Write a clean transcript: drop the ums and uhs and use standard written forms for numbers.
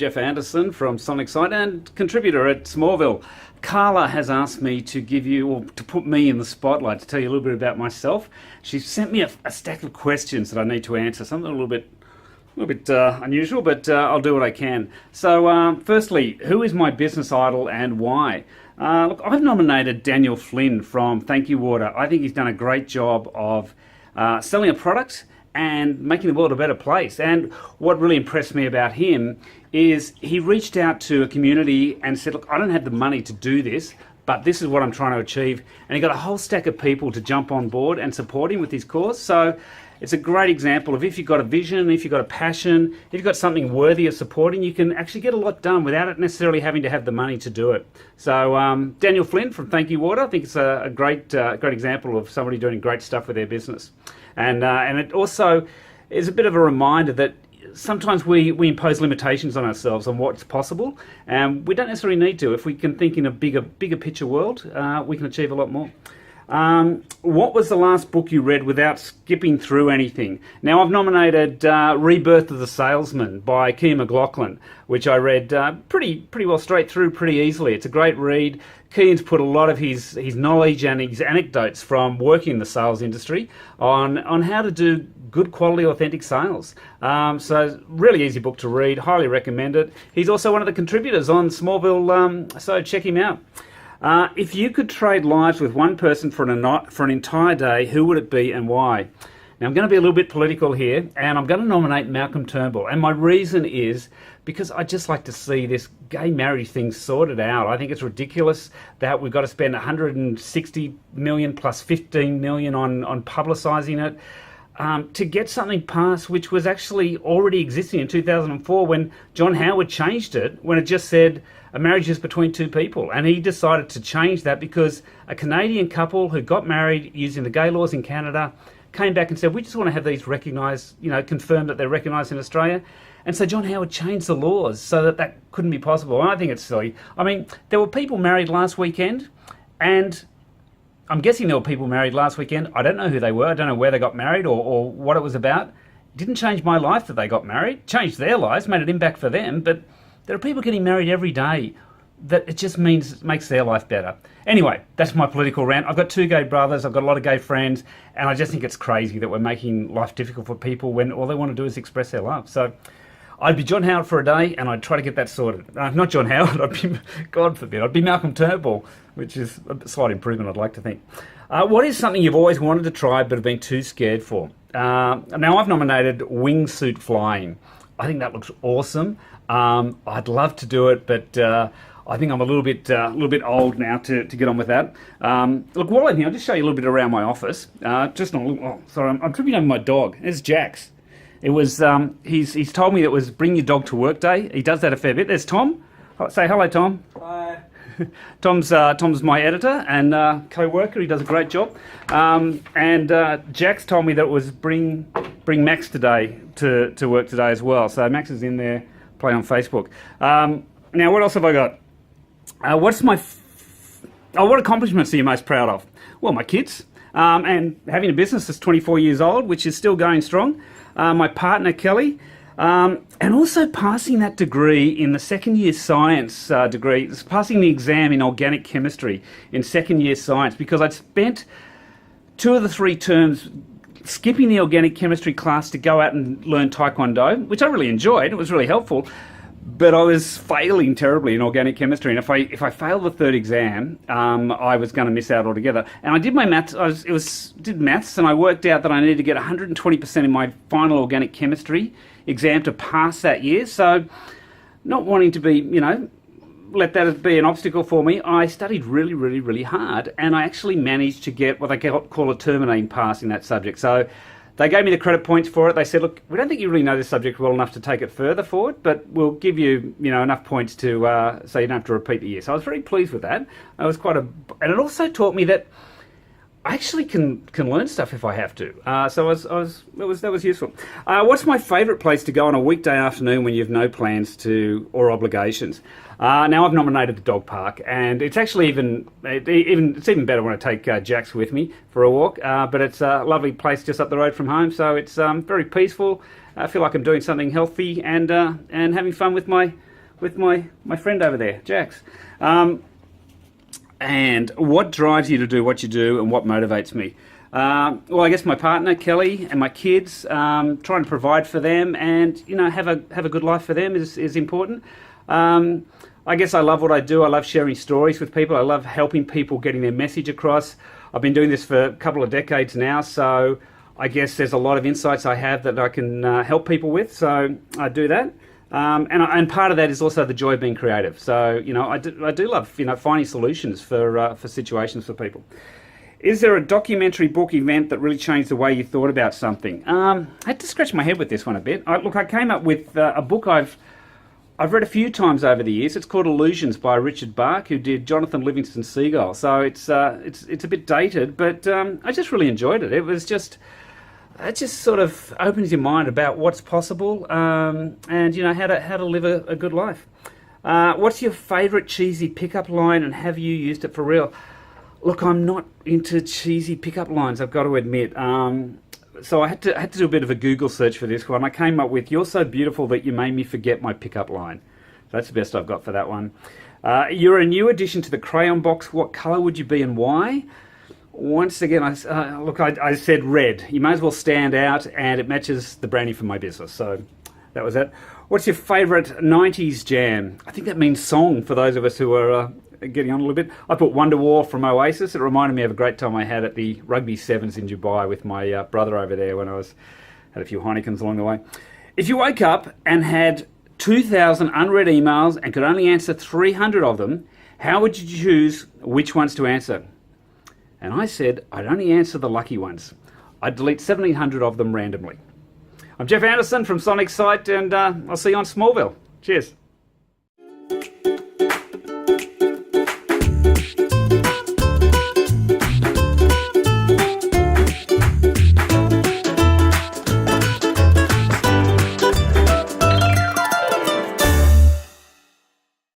Geoff Anderson from Sonic Site and contributor at Smallville. Carla has asked me to give you, or to put me in the spotlight, to tell you a little bit about myself. She's sent me a stack of questions that I need to answer, something a little bit unusual, but I'll do what I can. So, firstly, who is my business idol and why? Look, I've nominated Daniel Flynn from Thank You Water. I think he's done a great job of selling a product and making the world a better place. And what really impressed me about him is he reached out to a community and said, look, I don't have the money to do this, but this is what I'm trying to achieve. And he got a whole stack of people to jump on board and support him with his cause. So it's a great example of if you've got a vision, if you've got a passion, if you've got something worthy of supporting, you can actually get a lot done without it necessarily having to have the money to do it. So Daniel Flynn from Thank You Water, I think it's a great example of somebody doing great stuff with their business. And it also is a bit of a reminder that sometimes we impose limitations on ourselves on what's possible, and we don't necessarily need to. If we can think in a bigger picture world, we can achieve a lot more. What was the last book you read without skipping through anything? Now, I've nominated Rebirth of the Salesman by Keir McLachlan, which I read pretty well straight through, pretty easily. It's a great read. Keir's put a lot of his knowledge and his anecdotes from working in the sales industry on how to do good quality, authentic sales. So really easy book to read, highly recommend it. He's also one of the contributors on Smallville, so check him out. If you could trade lives with one person for an entire day, who would it be and why? Now, I'm going to be a little bit political here, and I'm going to nominate Malcolm Turnbull. And my reason is because I just like to see this gay marriage thing sorted out. I think it's ridiculous that we've got to spend 160 million plus 15 million on publicising it. To get something passed which was actually already existing in 2004 when John Howard changed it, when it just said a marriage is between two people. And he decided to change that because a Canadian couple who got married using the gay laws in Canada came back and said, we just want to have these recognised, confirmed that they're recognised in Australia. And so John Howard changed the laws so that couldn't be possible. And I think it's silly. I mean, there were people married last weekend, and I'm guessing there were people married last weekend. I don't know who they were. I don't know where they got married or what it was about. It didn't change my life that they got married. Changed their lives, made an impact for them. But there are people getting married every day that it just makes their life better. Anyway, that's my political rant. I've got two gay brothers. I've got a lot of gay friends. And I just think it's crazy that we're making life difficult for people when all they want to do is express their love. So I'd be John Howard for a day, and I'd try to get that sorted. Not John Howard, I'd be, God forbid, I'd be Malcolm Turnbull, which is a slight improvement, I'd like to think. What is something you've always wanted to try but have been too scared for? Now, I've nominated wingsuit flying. I think that looks awesome. I'd love to do it, but I think I'm a little bit old now to get on with that. Look, while I'm here, I'll just show you a little bit around my office. I'm tripping over my dog. There's Jax. It was he's told me it was bring your dog to work day. He does that a fair bit. There's Tom. Say hello, Tom. Hi. Tom's my editor and co-worker. He does a great job. And Jax told me that it was bring Max today to work today as well. So Max is in there playing on Facebook. Now, what else have I got? What accomplishments are you most proud of? Well, my kids. And having a business that's 24 years old, which is still going strong. My partner, Kelly, and also passing that degree in the second year science degree, passing the exam in organic chemistry in second year science, because I'd spent 2 of the 3 terms skipping the organic chemistry class to go out and learn Taekwondo, which I really enjoyed. It was really helpful. But I was failing terribly in organic chemistry, and if I failed the 3rd exam, I was going to miss out altogether. And I did my maths. Did maths, and I worked out that I needed to get 120% in my final organic chemistry exam to pass that year. So, not wanting to be, let that be an obstacle for me, I studied really, really, really hard, and I actually managed to get what they call a terminating pass in that subject. So they gave me the credit points for it. They said, look, we don't think you really know this subject well enough to take it further forward, but we'll give you, enough points to so you don't have to repeat the year. So I was very pleased with that. And it also taught me that I actually can learn stuff if I have to. So that was useful. What's my favourite place to go on a weekday afternoon when you have no plans or obligations? Now I've nominated the dog park, and it's actually even better when I take Jax with me for a walk. But it's a lovely place just up the road from home, so it's very peaceful. I feel like I'm doing something healthy and having fun with my with my friend over there, Jax. And what drives you to do what you do, and what motivates me? Well, I guess my partner Kelly and my kids, trying to provide for them, and have a good life for them is important. I guess I love what I do. I love sharing stories with people. I love helping people, getting their message across. I've been doing this for a couple of decades now, so I guess there's a lot of insights I have that I can help people with. So I do that. And part of that is also the joy of being creative. So I do love finding solutions for situations for people. Is there a documentary book event that really changed the way you thought about something? I had to scratch my head with this one a bit. I came up with a book I've read a few times over the years. It's called Illusions by Richard Bach, who did Jonathan Livingston Seagull. So it's a bit dated, but I just really enjoyed it. It just sort of opens your mind about what's possible, and how to live a good life. What's your favourite cheesy pickup line, and have you used it for real? Look, I'm not into cheesy pickup lines, I've got to admit. So I had to do a bit of a Google search for this one. I came up with, "You're so beautiful that you made me forget my pickup line." That's the best I've got for that one. You're a new addition to the crayon box. What colour would you be and why? Once again, I said red. You may as well stand out, and it matches the branding for my business. So that was it. What's your favourite 90s jam? I think that means song for those of us who are getting on a little bit. I put Wonderwall from Oasis. It reminded me of a great time I had at the Rugby Sevens in Dubai with my brother over there when I had a few Heinekens along the way. If you woke up and had 2,000 unread emails and could only answer 300 of them, how would you choose which ones to answer? And I said I'd only answer the lucky ones. I'd delete 1,700 of them randomly. I'm Geoff Anderson from Sonic Site, and I'll see you on Smallville. Cheers.